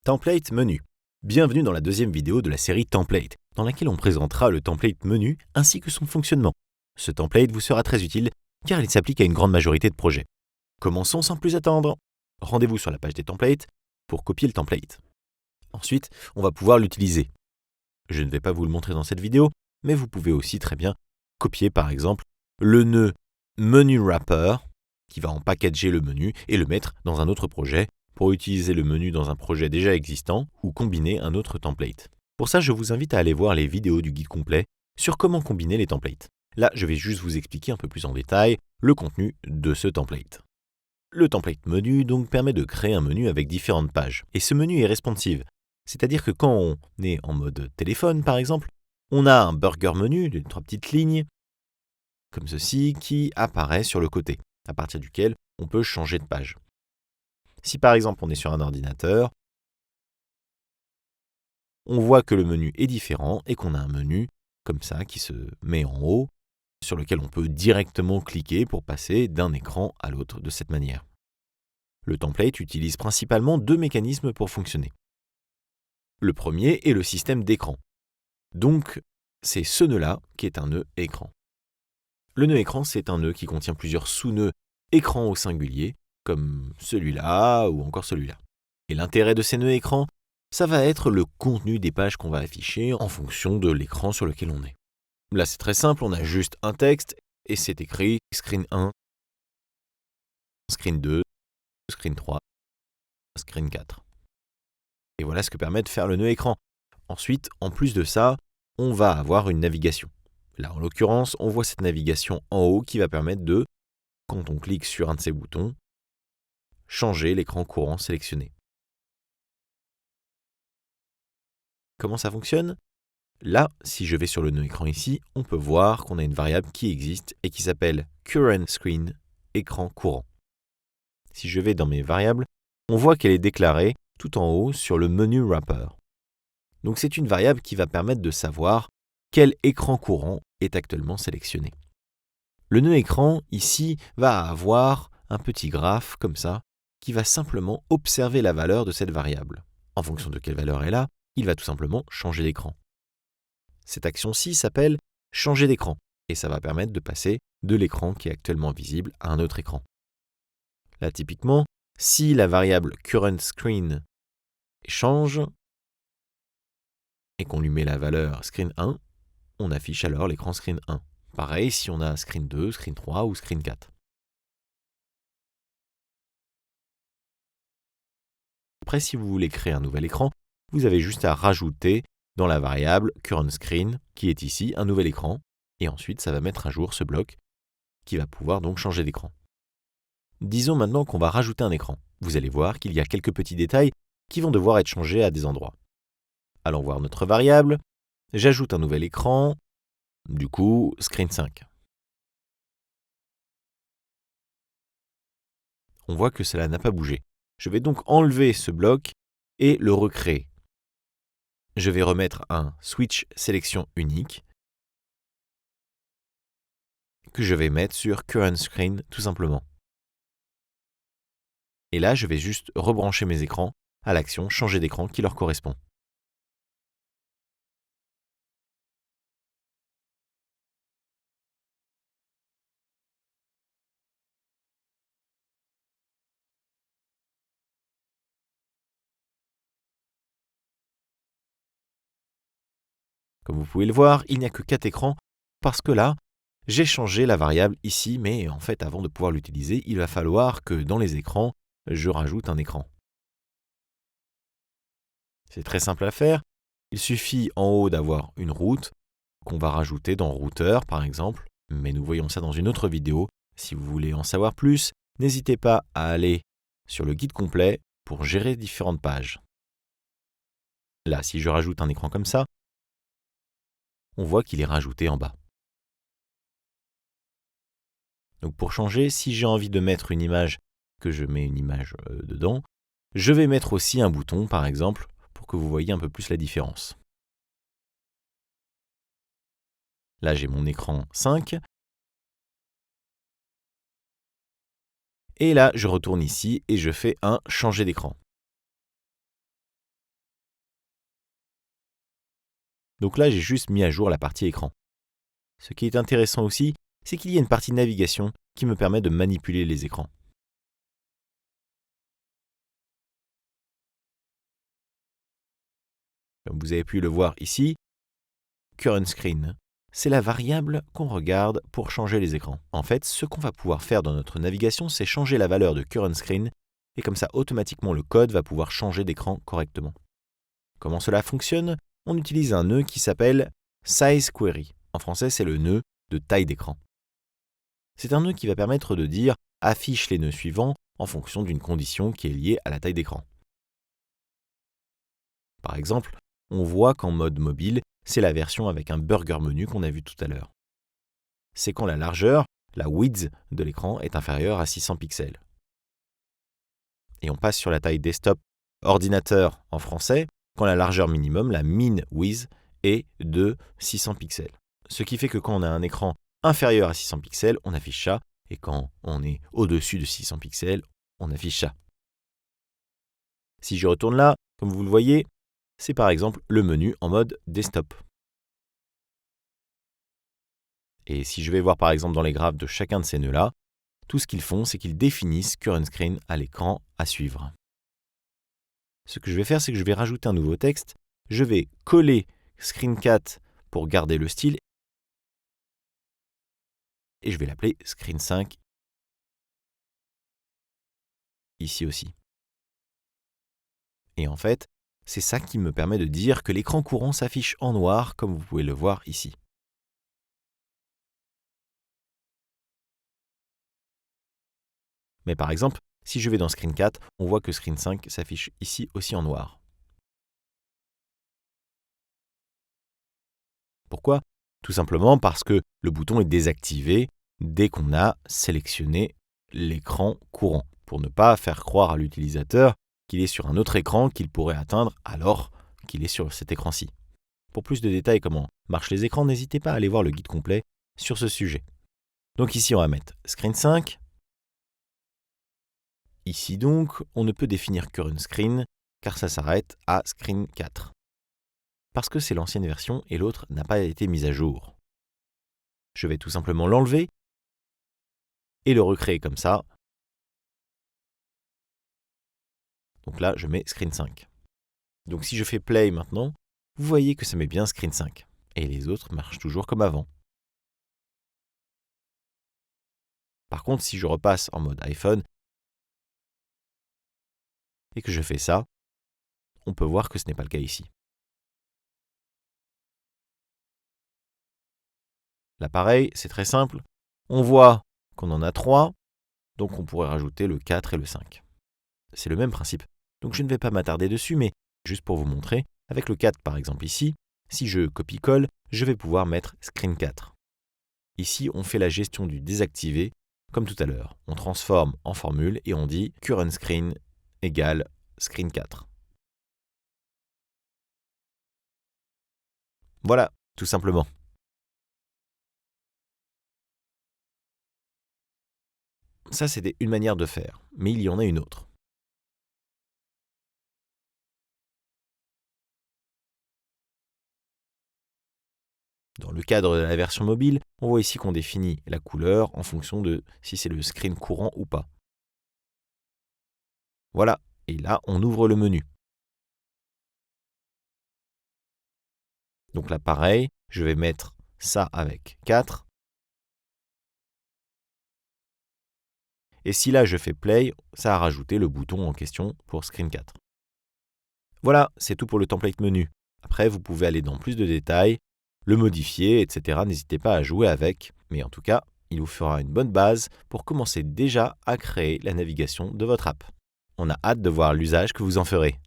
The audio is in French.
Template menu. Bienvenue dans la deuxième vidéo de la série Template, dans laquelle on présentera le template menu ainsi que son fonctionnement. Ce template vous sera très utile car il s'applique à une grande majorité de projets. Commençons sans plus attendre. Rendez-vous sur la page des templates pour copier le template. Ensuite, on va pouvoir l'utiliser. Je ne vais pas vous le montrer dans cette vidéo, mais vous pouvez aussi très bien copier par exemple le nœud menu wrapper qui va en packager le menu et le mettre dans un autre projet pour utiliser le menu dans un projet déjà existant ou combiner un autre template. Pour ça, je vous invite à aller voir les vidéos du guide complet sur comment combiner les templates. Là, je vais juste vous expliquer un peu plus en détail le contenu de ce template. Le template menu donc permet de créer un menu avec différentes pages. Et ce menu est responsive, c'est-à-dire que quand on est en mode téléphone par exemple, on a un burger menu de 3 petites lignes comme ceci qui apparaît sur le côté, à partir duquel on peut changer de page. Si par exemple on est sur un ordinateur, on voit que le menu est différent et qu'on a un menu comme ça qui se met en haut, sur lequel on peut directement cliquer pour passer d'un écran à l'autre de cette manière. Le template utilise principalement deux mécanismes pour fonctionner. Le premier est le système d'écran. Donc, c'est ce nœud-là qui est un nœud écran. Le nœud écran, c'est un nœud qui contient plusieurs sous-nœuds écran au singulier, comme celui-là ou encore celui-là. Et l'intérêt de ces nœuds écran, ça va être le contenu des pages qu'on va afficher en fonction de l'écran sur lequel on est. Là, c'est très simple, on a juste un texte et c'est écrit screen 1, screen 2, screen 3, screen 4. Et voilà ce que permet de faire le nœud écran. Ensuite, en plus de ça, on va avoir une navigation. Là, en l'occurrence, on voit cette navigation en haut qui va permettre de, quand on clique sur un de ces boutons, changer l'écran courant sélectionné. Comment ça fonctionne ? Là, si je vais sur le nœud écran ici, on peut voir qu'on a une variable qui existe et qui s'appelle current screen, écran courant. Si je vais dans mes variables, on voit qu'elle est déclarée tout en haut sur le menu wrapper. Donc c'est une variable qui va permettre de savoir quel écran courant est actuellement sélectionné. Le nœud écran, ici, va avoir un petit graphe comme ça, qui va simplement observer la valeur de cette variable. En fonction de quelle valeur elle a, il va tout simplement changer d'écran. Cette action-ci s'appelle « changer d'écran » et ça va permettre de passer de l'écran qui est actuellement visible à un autre écran. Là, typiquement, si la variable current screen change et qu'on lui met la valeur screen 1, on affiche alors l'écran screen 1. Pareil si on a screen 2, screen 3 ou screen 4. Après, si vous voulez créer un nouvel écran, vous avez juste à rajouter dans la variable current screen, qui est ici, un nouvel écran, et ensuite ça va mettre à jour ce bloc qui va pouvoir donc changer d'écran. Disons maintenant qu'on va rajouter un écran. Vous allez voir qu'il y a quelques petits détails qui vont devoir être changés à des endroits. Allons voir notre variable, j'ajoute un nouvel écran, du coup screen 5. On voit que cela n'a pas bougé. Je vais donc enlever ce bloc et le recréer. Je vais remettre un switch sélection unique que je vais mettre sur current screen tout simplement. Et là, je vais juste rebrancher mes écrans à l'action changer d'écran qui leur correspond. Comme vous pouvez le voir, il n'y a que 4 écrans parce que là, j'ai changé la variable ici, mais en fait, avant de pouvoir l'utiliser, il va falloir que dans les écrans, je rajoute un écran. C'est très simple à faire. Il suffit en haut d'avoir une route qu'on va rajouter dans routeur par exemple, mais nous voyons ça dans une autre vidéo. Si vous voulez en savoir plus, n'hésitez pas à aller sur le guide complet pour gérer différentes pages. Là, si je rajoute un écran comme ça, on voit qu'il est rajouté en bas. Donc pour changer, si j'ai envie de mettre une image, que je mets une image dedans, je vais mettre aussi un bouton par exemple, pour que vous voyez un peu plus la différence. Là, j'ai mon écran 5. Et là, je retourne ici et je fais un changer d'écran. Donc là, j'ai juste mis à jour la partie écran. Ce qui est intéressant aussi, c'est qu'il y a une partie navigation qui me permet de manipuler les écrans. Comme vous avez pu le voir ici, Current Screen, c'est la variable qu'on regarde pour changer les écrans. En fait, ce qu'on va pouvoir faire dans notre navigation, c'est changer la valeur de Current Screen, et comme ça, automatiquement, le code va pouvoir changer d'écran correctement. Comment cela fonctionne? On utilise un nœud qui s'appelle Size Query. En français, c'est le nœud de taille d'écran. C'est un nœud qui va permettre de dire « affiche les nœuds suivants » en fonction d'une condition qui est liée à la taille d'écran. Par exemple, on voit qu'en mode mobile, c'est la version avec un burger menu qu'on a vu tout à l'heure. C'est quand la largeur, la width de l'écran est inférieure à 600 pixels. Et on passe sur la taille desktop ordinateur en français, quand la largeur minimum, la min width, est de 600 pixels. Ce qui fait que quand on a un écran inférieur à 600 pixels, on affiche ça, et quand on est au-dessus de 600 pixels, on affiche ça. Si je retourne là, comme vous le voyez, c'est par exemple le menu en mode desktop. Et si je vais voir par exemple dans les graphes de chacun de ces nœuds-là, tout ce qu'ils font, c'est qu'ils définissent Current Screen à l'écran à suivre. Ce que je vais faire, c'est que je vais rajouter un nouveau texte. Je vais coller Screen4 pour garder le style. Et je vais l'appeler Screen5 ici aussi. Et en fait, c'est ça qui me permet de dire que l'écran courant s'affiche en noir, comme vous pouvez le voir ici. Mais par exemple, si je vais dans Screen4, on voit que Screen5 s'affiche ici aussi en noir. Pourquoi? Tout simplement parce que le bouton est désactivé dès qu'on a sélectionné l'écran courant, pour ne pas faire croire à l'utilisateur qu'il est sur un autre écran qu'il pourrait atteindre alors qu'il est sur cet écran-ci. Pour plus de détails comment marchent les écrans, n'hésitez pas à aller voir le guide complet sur ce sujet. Donc ici, on va mettre Screen5. Ici donc, on ne peut définir Current Screen car ça s'arrête à Screen4. Parce que c'est l'ancienne version et l'autre n'a pas été mise à jour. Je vais tout simplement l'enlever et le recréer comme ça. Donc là, je mets Screen5. Donc si je fais Play maintenant, vous voyez que ça met bien Screen5. Et les autres marchent toujours comme avant. Par contre, si je repasse en mode iPhone et que je fais ça, on peut voir que ce n'est pas le cas ici. Là, pareil, c'est très simple. On voit qu'on en a 3, donc on pourrait rajouter le 4 et le 5. C'est le même principe. Donc je ne vais pas m'attarder dessus, mais juste pour vous montrer, avec le 4 par exemple ici, si je copie-colle, je vais pouvoir mettre Screen 4. Ici, on fait la gestion du désactivé, comme tout à l'heure. On transforme en formule et on dit Current Screen égale Screen 4. Voilà, tout simplement. Ça, c'était une manière de faire, mais il y en a une autre. Dans le cadre de la version mobile, on voit ici qu'on définit la couleur en fonction de si c'est le screen courant ou pas. Voilà, et là, on ouvre le menu. Donc là, pareil, je vais mettre ça avec 4. Et si là, je fais Play, ça a rajouté le bouton en question pour Screen 4. Voilà, c'est tout pour le template menu. Après, vous pouvez aller dans plus de détails, le modifier, etc. N'hésitez pas à jouer avec, mais en tout cas, il vous fera une bonne base pour commencer déjà à créer la navigation de votre app. On a hâte de voir l'usage que vous en ferez.